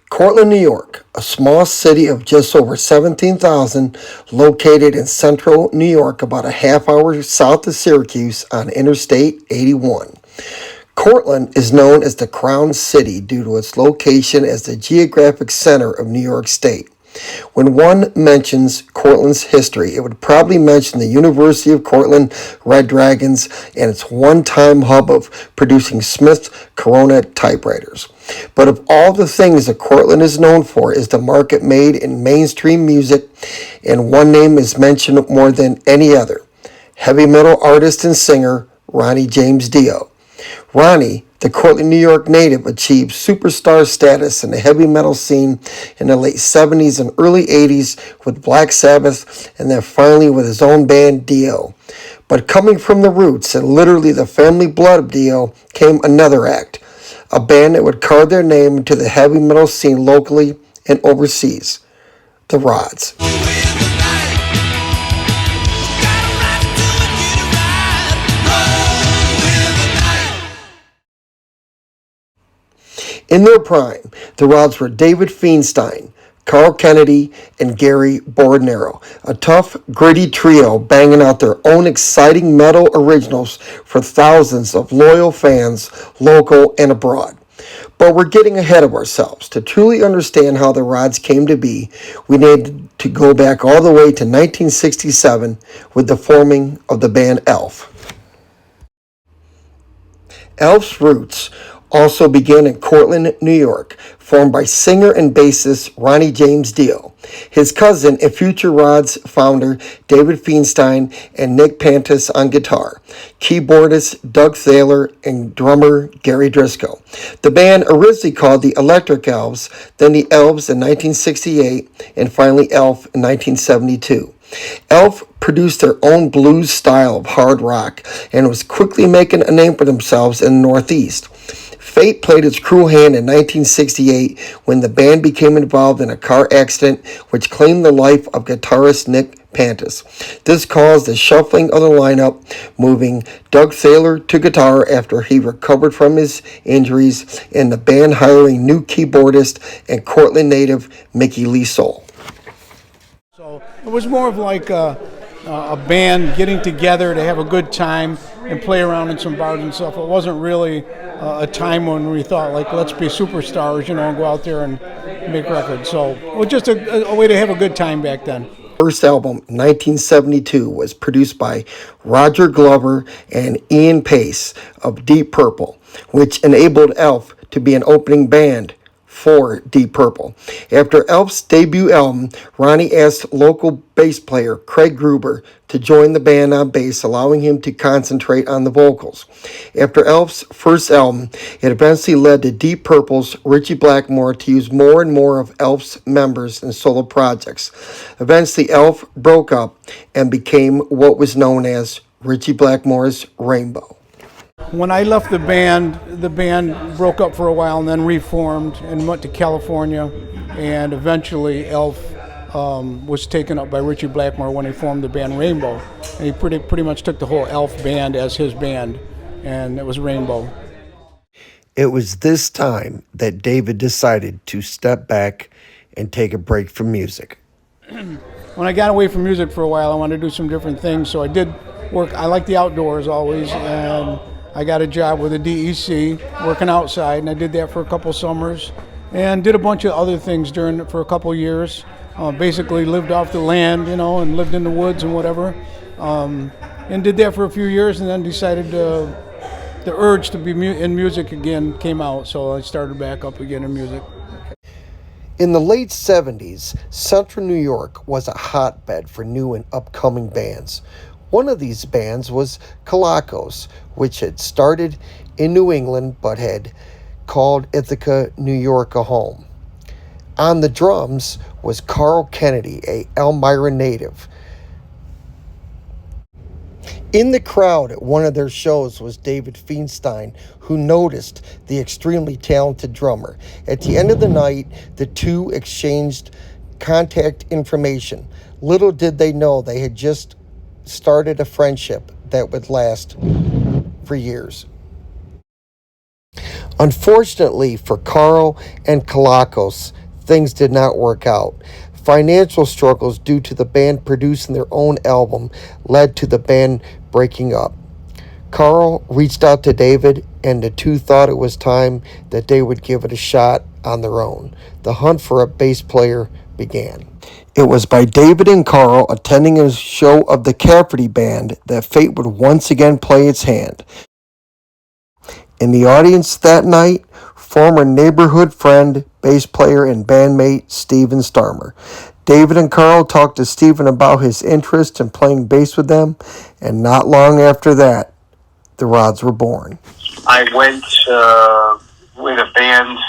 Cortland, New York, a small city of just over 17,000 located in central New York about a half hour south of Syracuse on Interstate 81. Cortland is known as the Crown City due to its location as the geographic center of New York State. When one mentions Cortland's history, it would probably mention the University of Cortland Red Dragons and its one-time hub of producing Smith Corona typewriters. But of all the things that Cortland is known for is the market made in mainstream music, and one name is mentioned more than any other: heavy metal artist and singer Ronnie James Dio. Ronnie, the Cortland, New York native, achieved superstar status in the heavy metal scene in the late 70s and early 80s with Black Sabbath, and then finally with his own band Dio. But coming from the roots and literally the family blood of Dio came another act, a band that would carve their name into the heavy metal scene locally and overseas, the Rods. In their prime, the Rods were David Feinstein, Carl Kennedy, and Gary Bordenero, a tough, gritty trio banging out their own exciting metal originals for thousands of loyal fans, local and abroad. But we're getting ahead of ourselves. To truly understand how the Rods came to be, we need to go back all the way to 1967 with the forming of the band Elf. Elf's roots also began in Cortland, New York, formed by singer and bassist Ronnie James Dio, his cousin and future Rods founder David Feinstein, and Nick Pantis on guitar, keyboardist Doug Thaler, and drummer Gary Driscoll. The band originally called the Electric Elves, then the Elves in 1968, and finally Elf in 1972. Elf produced their own blues style of hard rock and was quickly making a name for themselves in the Northeast. Fate played its cruel hand in 1968 when the band became involved in a car accident which claimed the life of guitarist Nick Pantis. This caused the shuffling of the lineup, moving Doug Thaler to guitar after he recovered from his injuries, and the band hiring new keyboardist and Cortland native Mickey Lee Soul. So it was more of like a band getting together to have a good time and play around in some bars and stuff. It wasn't really a time when we thought, like, let's be superstars, and go out there and make records. So it was just a way to have a good time back then. First album, 1972, was produced by Roger Glover and Ian Pace of Deep Purple, which enabled Elf to be an opening band for Deep Purple. After Elf's debut album, Ronnie asked local bass player Craig Gruber to join the band on bass, allowing him to concentrate on the vocals. After Elf's first album, it eventually led to Deep Purple's Richie Blackmore to use more and more of Elf's members in solo projects. Eventually, Elf broke up and became what was known as Richie Blackmore's Rainbow. When I left the band broke up for a while and then reformed and went to California, and eventually Elf was taken up by Richie Blackmore when he formed the band Rainbow. And he pretty much took the whole Elf band as his band, and it was Rainbow. It was this time that David decided to step back and take a break from music. When I got away from music for a while, I wanted to do some different things, so I did work. I like the outdoors always, and I got a job with the DEC working outside, and I did that for a couple summers and did a bunch of other things for a couple years. Basically lived off the land, and lived in the woods and whatever, and did that for a few years, and then decided the urge to be in music again came out, so I started back up again in music. In the late 70s, Central New York was a hotbed for new and upcoming bands. One of these bands was Kalakos, which had started in New England but had called Ithaca, New York a home. On the drums was Carl Kennedy, a Elmira native. In the crowd at one of their shows was David Feinstein, who noticed the extremely talented drummer. At the end of the night, the two exchanged contact information. Little did they know they had just started a friendship that would last for years. Unfortunately for Carl and Kalakos, things did not work out. Financial struggles due to the band producing their own album led to the band breaking up. Carl reached out to David, and the two thought it was time that they would give it a shot on their own. The hunt for a bass player began. It was by David and Carl attending a show of the Cafferty Band that fate would once again play its hand. In the audience that night, former neighborhood friend, bass player, and bandmate Steven Starmer. David and Carl talked to Steven about his interest in playing bass with them, and not long after that, the Rods were born. I went with a band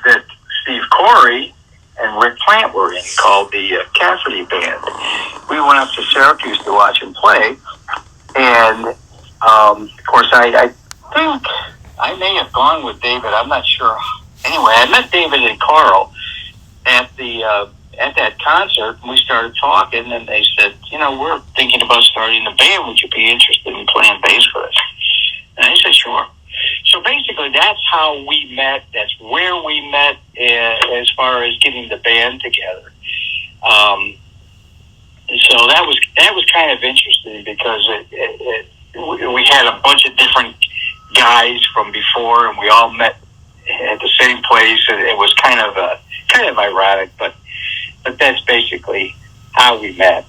that Steve Corey and Rick Plant were in called the Cafferty Band. We went up to Syracuse to watch him play, and of course I think I may have gone with David. I'm not sure. Anyway, I met David and Carl at that concert, and we started talking, and they said, we're thinking about starting a band. Would you be interested in playing bass with us? And I said, sure. So basically, that's how we met. That's where we met as far as getting the band together. So that was kind of interesting because we had a bunch of different guys from before, and we all met at the same place. And it was kind of ironic, but that's basically how we met.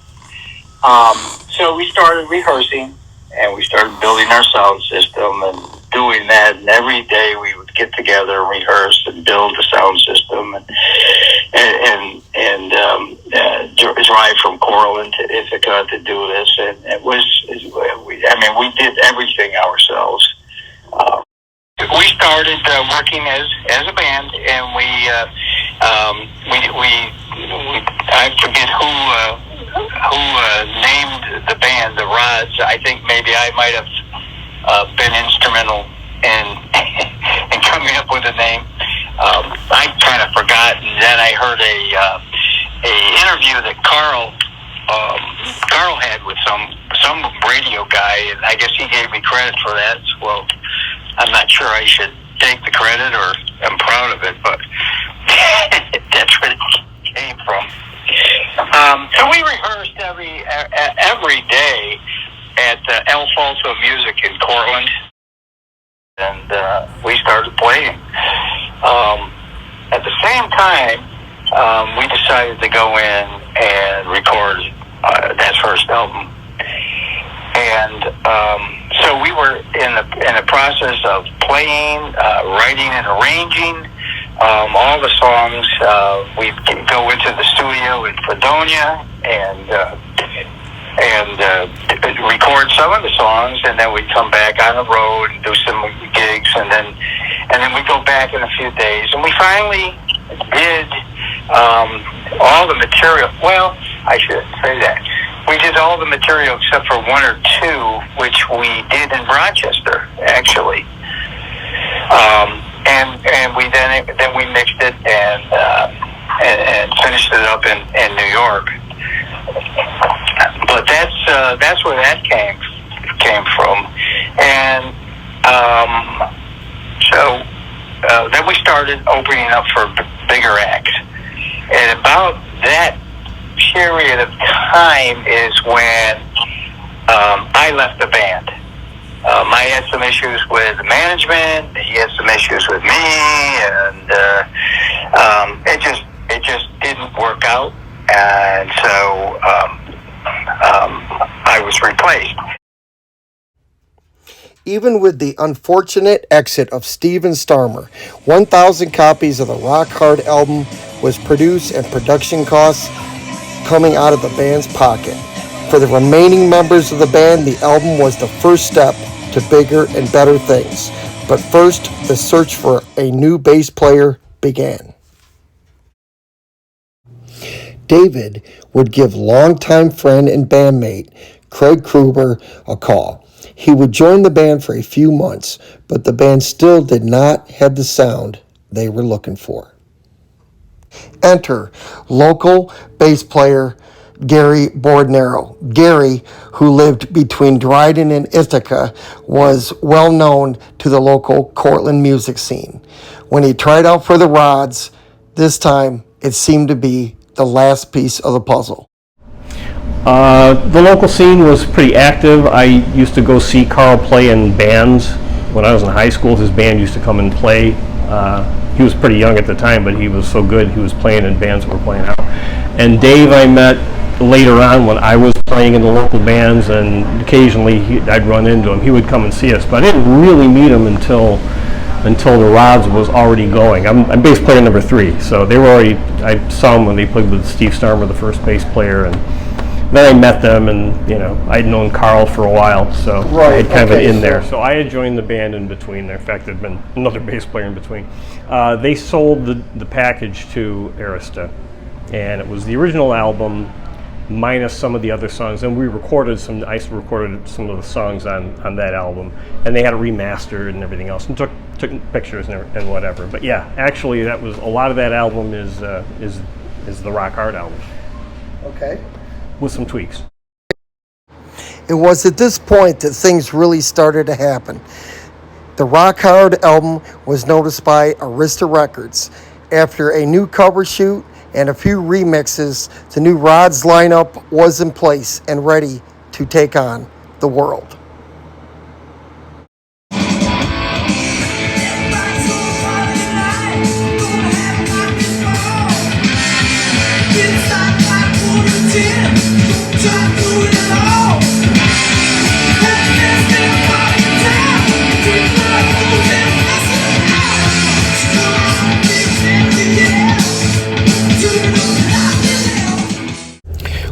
So we started rehearsing, and we started building our sound system and doing that. And every day we would get together and rehearse and build the sound system and drive from Cortland to Ithaca to do this. And we did everything ourselves. We started working as a band, and we I forget who named the band the Rods. I think maybe I might have been instrumental in coming up with a name. I kind of forgot, and then I heard a interview that Carl had with some radio guy, and I guess he gave me credit for that. Well, I'm not sure I should take the credit, or I'm proud of it, but that's where it came from. So we rehearsed every day at El Falso Music in Cortland, and we started playing. At the same time, we decided to go in and record that first album, and so we were in the process of playing, writing, and arranging all the songs. We'd go into the studio in Fredonia and record some of the songs, and then we'd come back on the road and do some gigs, and then we'd go back in a few days, and we finally did all the material. Well, I should say that. We did all the material except for one or two, which we did in Rochester, actually. And we then we mixed it and finished it up in New York. But that's where that came from. And so then we started opening up for bigger acts. And about that period of time is when I left the band. I had some issues with the management. He had some issues with me, and it just didn't work out. And so I was replaced. Even with the unfortunate exit of Steven Starmer, 1,000 copies of the Rock Hard album was produced, and production costs coming out of the band's pocket. For the remaining members of the band, the album was the first step to bigger and better things. But first, the search for a new bass player began. David would give longtime friend and bandmate Craig Kruber a call. He would join the band for a few months, but the band still did not have the sound they were looking for. Enter local bass player Gary Bordnero. Gary, who lived between Dryden and Ithaca, was well known to the local Cortland music scene. When he tried out for the Rods, this time it seemed to be the last piece of the puzzle. The local scene was pretty active. I used to go see Carl play in bands. When I was in high school, his band used to come and play. He was pretty young at the time, but he was so good, he was playing in bands that were playing out. And Dave I met later on when I was playing in the local bands, and occasionally I'd run into him. He would come and see us, but I didn't really meet him until the Rods was already going. I'm bass player number 3, so they were already, I saw them when they played with Steve Starmer, the first bass player, and then I met them, and I'd known Carl for a while, so I had kind of an in there. So I had joined the band in between there. In fact, there'd been another bass player in between. They sold the package to Arista, and it was the original album minus some of the other songs, and I recorded some of the songs on that album, and they had it remastered and everything else, and took pictures and whatever. But yeah, actually, that was a lot of that album is the Rock Hard album. Okay. With some tweaks. It was at this point that things really started to happen. The Rock Hard album was noticed by Arista Records. After a new cover shoot and a few remixes, the new Rods lineup was in place and ready to take on the world.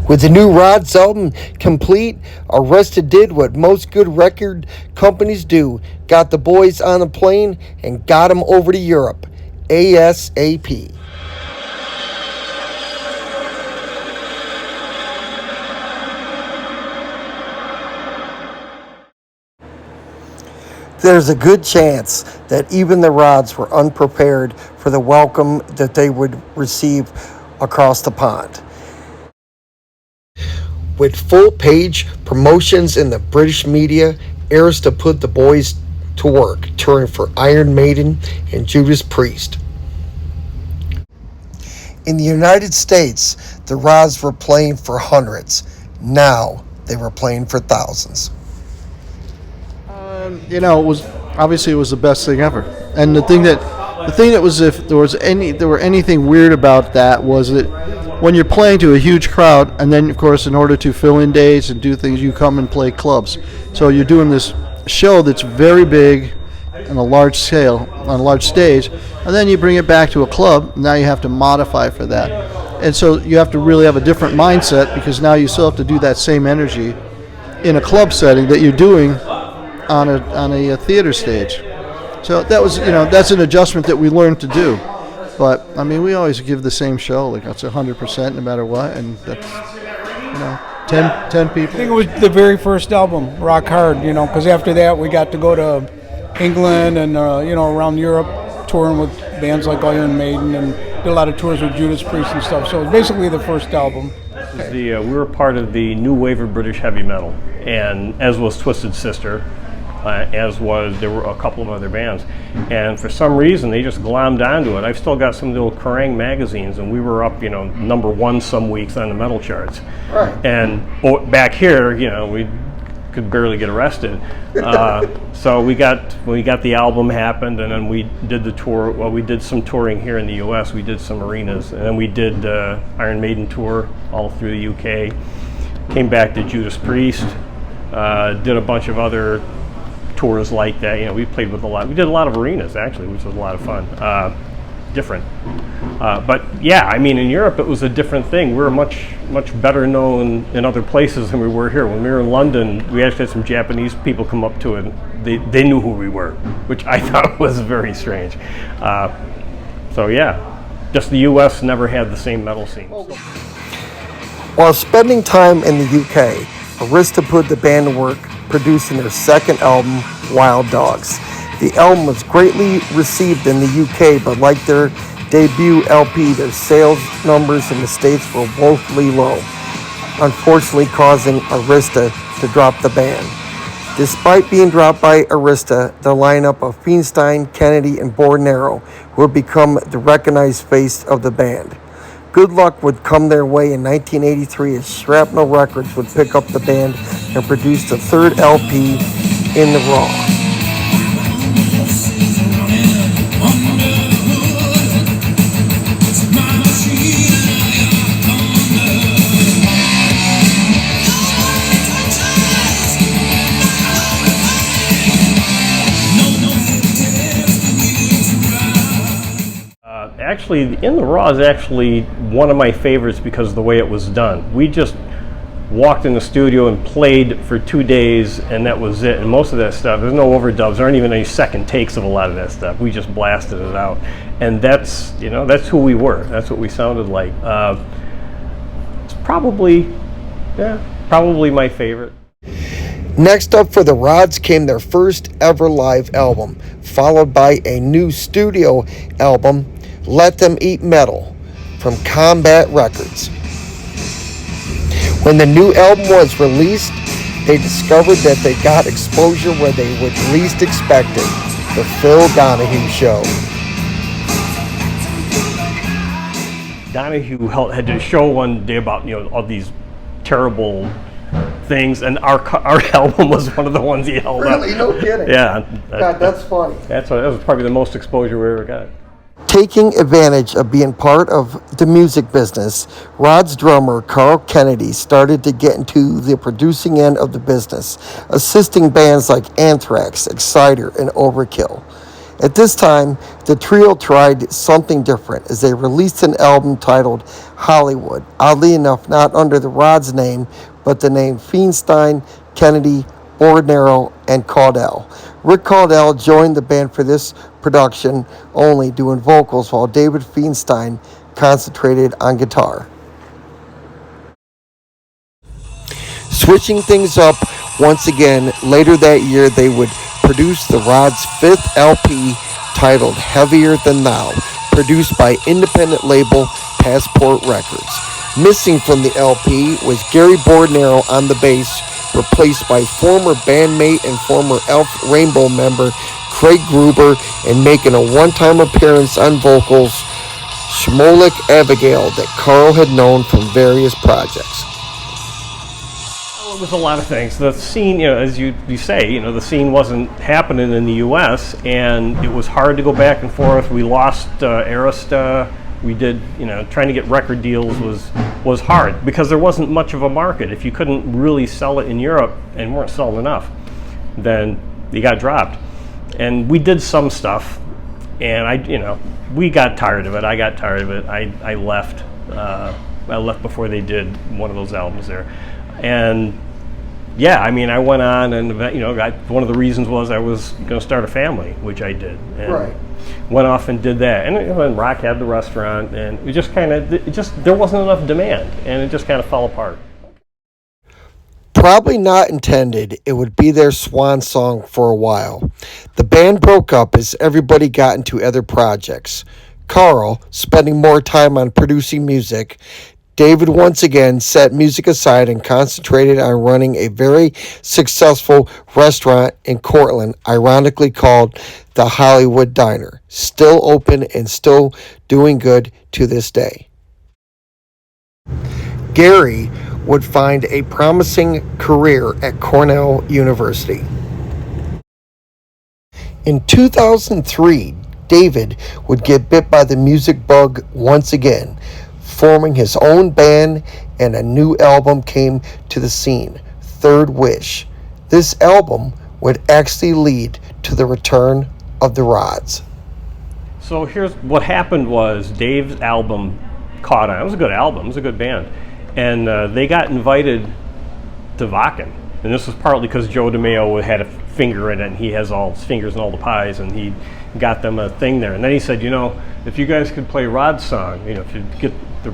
With the new Rods album complete, Arista did what most good record companies do, got the boys on a plane and got them over to Europe, ASAP. There's a good chance that even the Rods were unprepared for the welcome that they would receive across the pond. With full-page promotions in the British media, Arista put the boys to work, touring for Iron Maiden and Judas Priest. In the United States, the Rods were playing for hundreds. Now they were playing for thousands. It was the best thing ever. And the thing that was, if there were anything weird about that, was that when you're playing to a huge crowd, and then of course in order to fill in days and do things, you come and play clubs. So you're doing this show that's very big on a large scale, on a large stage, and then you bring it back to a club. Now you have to modify for that. And so you have to really have a different mindset, because now you still have to do that same energy in a club setting that you're doing on a theater stage. So that was, that's an adjustment that we learned to do. But I mean, we always give the same show, like that's 100% no matter what, and that's 10 people. I think it was the very first album, Rock Hard, because after that we got to go to England and around Europe, touring with bands like Iron Maiden, and did a lot of tours with Judas Priest and stuff. So it was basically the first album. We were part of the new wave of British heavy metal, and as was Twisted Sister. There were a couple of other bands, and for some reason they just glommed onto it. I've still got some of the old Kerrang magazines, and we were up, number 1 some weeks on the metal charts. Right. And back here, we could barely get arrested. So when we got the album happened, and then we did the tour. Well, we did some touring here in the U.S. We did some arenas, and then we did the Iron Maiden tour all through the U.K. Came back to Judas Priest, did a bunch of other tours like that. We played with we did a lot of arenas actually, which was a lot of fun. Different. But yeah, I mean, in Europe it was a different thing. We were much better known in other places than we were here. When we were in London, we actually had some Japanese people come up to it. They knew who we were, which I thought was very strange. So yeah, just the U.S. never had the same metal scene. While spending time in the UK, Arista put the band to work producing their second album, Wild Dogs. The album was greatly received in the UK, but like their debut LP, their sales numbers in the States were woefully low, unfortunately causing Arista to drop the band. Despite being dropped by Arista, the lineup of Feinstein, Kennedy, and Bornero would become the recognized face of the band. Good luck would come their way in 1983 as Shrapnel Records would pick up the band and produce the third LP, In the Raw. Actually, In the Raw is actually one of my favorites because of the way it was done. We just walked in the studio and played for 2 days, and that was it. And most of that stuff, there's no overdubs, there aren't even any second takes of a lot of that stuff. We just blasted it out, and that's who we were. That's what we sounded like. It's probably my favorite. Next up for the Rods came their first ever live album, followed by a new studio album, Let Them Eat Metal, from Combat Records. When the new album was released, they discovered that they got exposure where they would least expect it, the Phil Donahue Show. Donahue had a show one day about all these terrible things, and our album was one of the ones he held up. Really? No kidding. Yeah. God, that's funny. That was probably the most exposure we ever got. Taking advantage of being part of the music business, Rod's drummer, Carl Kennedy, started to get into the producing end of the business, assisting bands like Anthrax, Exciter, and Overkill. At this time, the trio tried something different as they released an album titled Hollywood, oddly enough not under the Rod's name, but the name Feinstein, Kennedy, Bornero, and Caudell. Rick Caudell joined the band for this production only, doing vocals, while David Feinstein concentrated on guitar. Switching things up once again, later that year they would produce the Rod's fifth LP titled Heavier Than Thou, produced by independent label Passport Records. Missing from the LP was Gary Bornero on the bass, replaced by former bandmate and former Elf Rainbow member Craig Gruber, and making a one-time appearance on vocals, Shmolik Abigail, that Carl had known from various projects. Well, it was a lot of things. The scene, as you say, the scene wasn't happening in the U.S., and it was hard to go back and forth. We lost Arista. We did, trying to get record deals was hard because there wasn't much of a market. If you couldn't really sell it in Europe and weren't selling enough, then you got dropped. And we did some stuff, and we got tired of it. I got tired of it. I left. I left before they did one of those albums there, and I went on, and one of the reasons was I was going to start a family, which I did. And right. Went off and did that, and Rock had the restaurant, and it just there wasn't enough demand, and it just kind of fell apart. Probably not intended, it would be their swan song for a while. The band broke up as everybody got into other projects. Carl spending more time on producing music. David once again set music aside and concentrated on running a very successful restaurant in Cortland, ironically called the Hollywood Diner, still open and still doing good to this day. Gary would find a promising career at Cornell University. In 2003, David would get bit by the music bug once again, forming his own band, and a new album came to the scene, Third Wish. This album would actually lead to the return of the Rods. So here's what happened was Dave's album caught on. It was a good album. It was a good band. And they got invited to Wacken. And this was partly because Joe DeMeo had a finger in it, and he has all his fingers in all the pies, and he got them a thing there. And then he said, if you guys could play Rod's song, if you get the,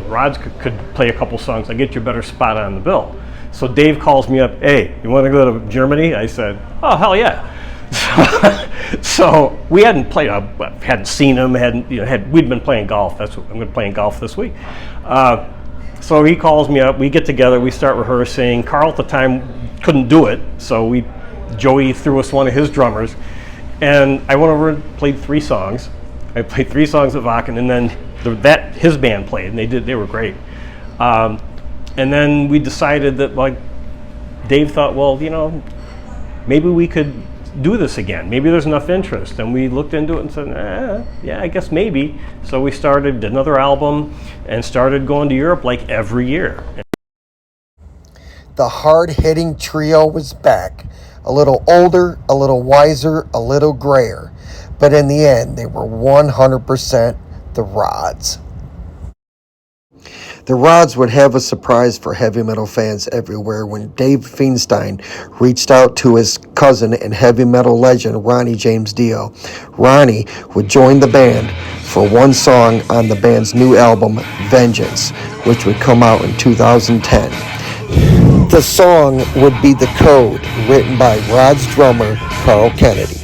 Rod's could play a couple songs, I'd get you a better spot on the bill. So Dave calls me up, hey, you want to go to Germany? I said, oh, hell yeah. So we hadn't played, hadn't seen him, we'd been playing golf. I'm going to play golf this week. So he calls me up, we get together, we start rehearsing. Carl at the time couldn't do it, so Joey threw us one of his drummers, and I went over and played 3 songs. I played 3 songs at Wacken, and then his band played, and they were great. And then we decided that, like, Dave thought, well, maybe we could do this again. Maybe there's enough interest. And we looked into it and said, yeah, I guess maybe. So we started another album and started going to Europe like every year. The hard-hitting trio was back. A little older, a little wiser, a little grayer. But in the end, they were 100% the Rods. The Rods would have a surprise for heavy metal fans everywhere when Dave Feinstein reached out to his cousin and heavy metal legend Ronnie James Dio. Ronnie would join the band for one song on the band's new album, Vengeance, which would come out in 2010. The song would be The Code, written by Rod's drummer, Carl Kennedy.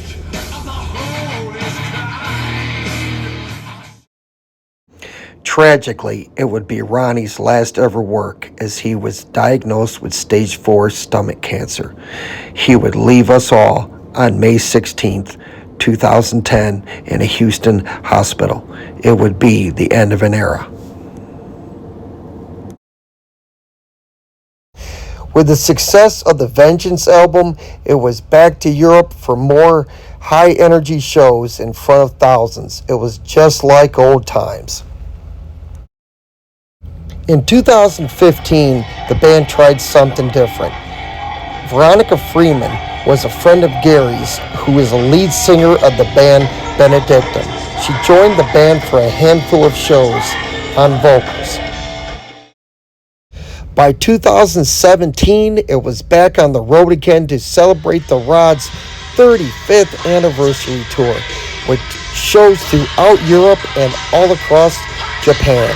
Tragically, it would be Ronnie's last ever work as he was diagnosed with stage 4 stomach cancer. He would leave us all on May 16th, 2010 in a Houston hospital. It would be the end of an era. With the success of the Vengeance album, it was back to Europe for more high-energy shows in front of thousands. It was just like old times. In 2015, the band tried something different. Veronica Freeman was a friend of Gary's, who is a lead singer of the band Benedictum. She joined the band for a handful of shows on vocals. By 2017, it was back on the road again to celebrate the Rods' 35th anniversary tour, with shows throughout Europe and all across Japan.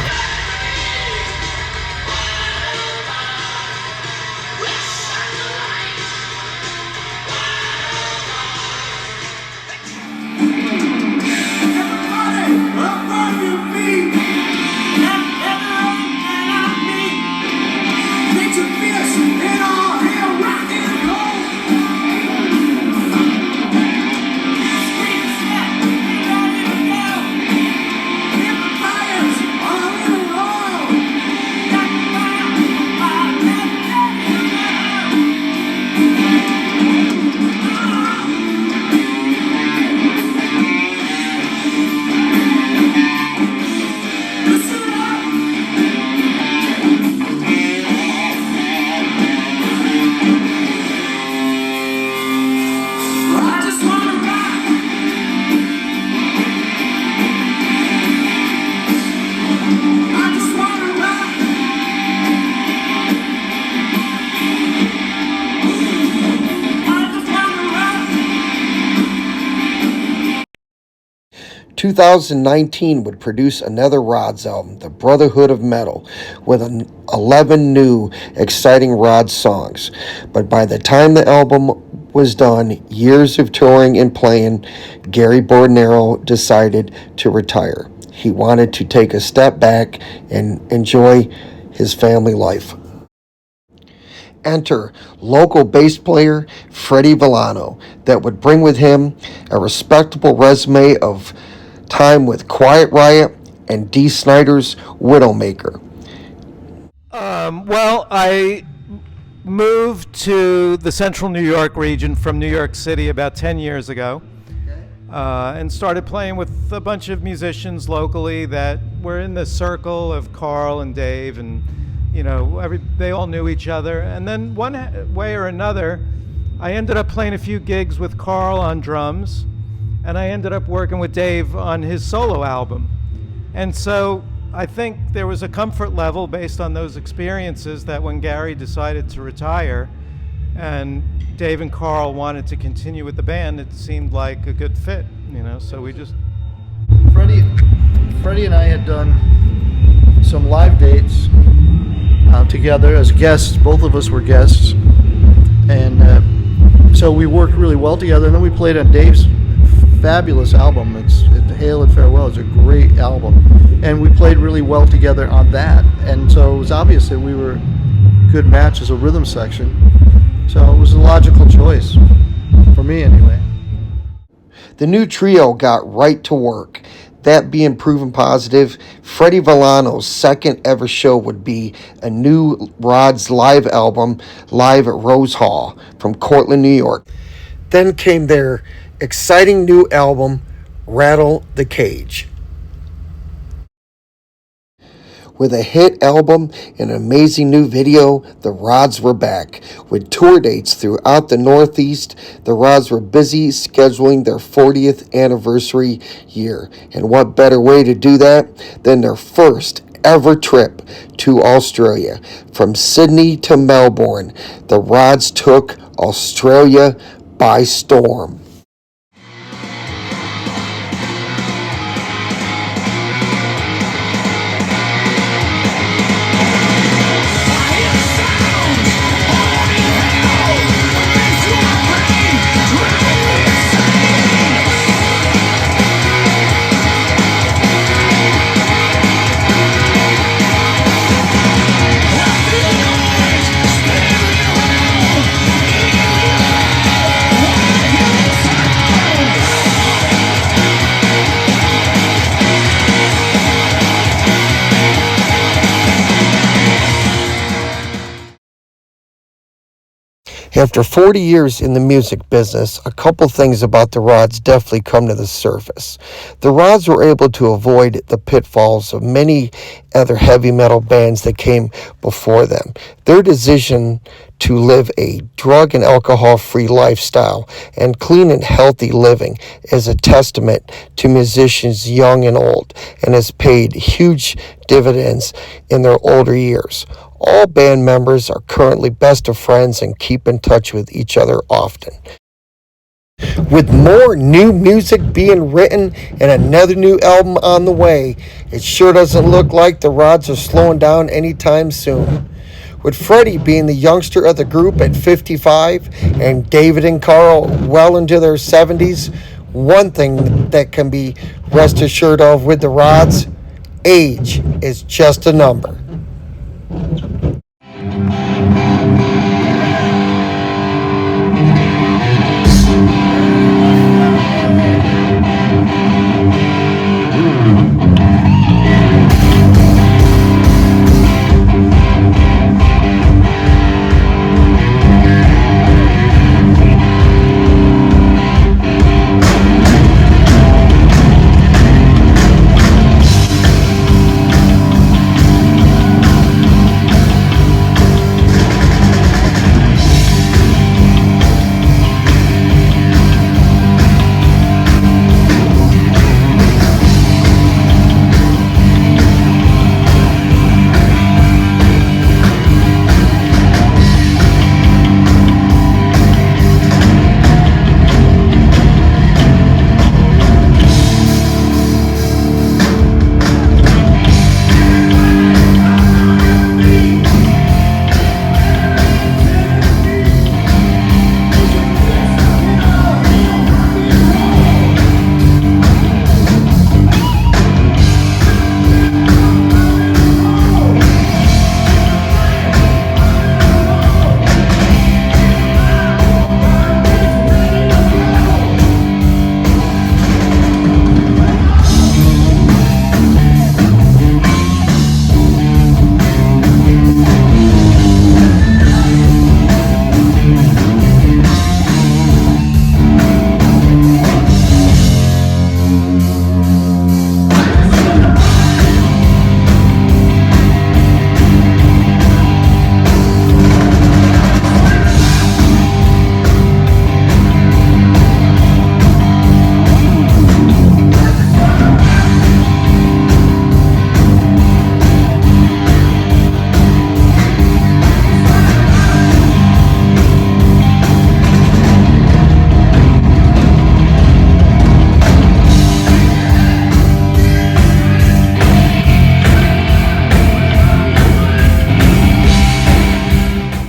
In 2019 would produce another Rods album, The Brotherhood of Metal, with 11 new, exciting Rods songs. But by the time the album was done, years of touring and playing, Gary Bordenero decided to retire. He wanted to take a step back and enjoy his family life. Enter local bass player Freddie Villano, that would bring with him a respectable resume of time with Quiet Riot and Dee Snider's Widowmaker. Well, I moved to the central New York region from New York City about 10 years ago, and started playing with a bunch of musicians locally that were in the circle of Carl and Dave, and they all knew each other. And then one way or another, I ended up playing a few gigs with Carl on drums, and I ended up working with Dave on his solo album. And so I think there was a comfort level based on those experiences that when Gary decided to retire and Dave and Carl wanted to continue with the band, it seemed like a good fit, so we just... Freddie and I had done some live dates together as guests. Both of us were guests, and so we worked really well together. And then we played on Dave's fabulous album. It's Hail and Farewell. It's a great album, and we played really well together on that. And so it was obvious that we were a good match as a rhythm section. So it was a logical choice for me, anyway. The new trio got right to work. That being proven positive, Freddie Villano's second ever show would be a new Rod's live album, live at Rose Hall from Cortland, New York. Then came their exciting new album, Rattle the Cage. With a hit album and an amazing new video, the Rods were back. With tour dates throughout the Northeast, the Rods were busy scheduling their 40th anniversary year. And what better way to do that than their first ever trip to Australia. From Sydney to Melbourne, the Rods took Australia by storm. After 40 years in the music business, a couple things about the Rods definitely come to the surface. The Rods were able to avoid the pitfalls of many other heavy metal bands that came before them. Their decision to live a drug and alcohol-free lifestyle and clean and healthy living is a testament to musicians young and old, and has paid huge dividends in their older years. All band members are currently best of friends and keep in touch with each other often. With more new music being written and another new album on the way, it sure doesn't look like the Rods are slowing down anytime soon. With Freddie being the youngster of the group at 55 and David and Carl well into their 70s, one thing that can be rest assured of with the Rods, age is just a number.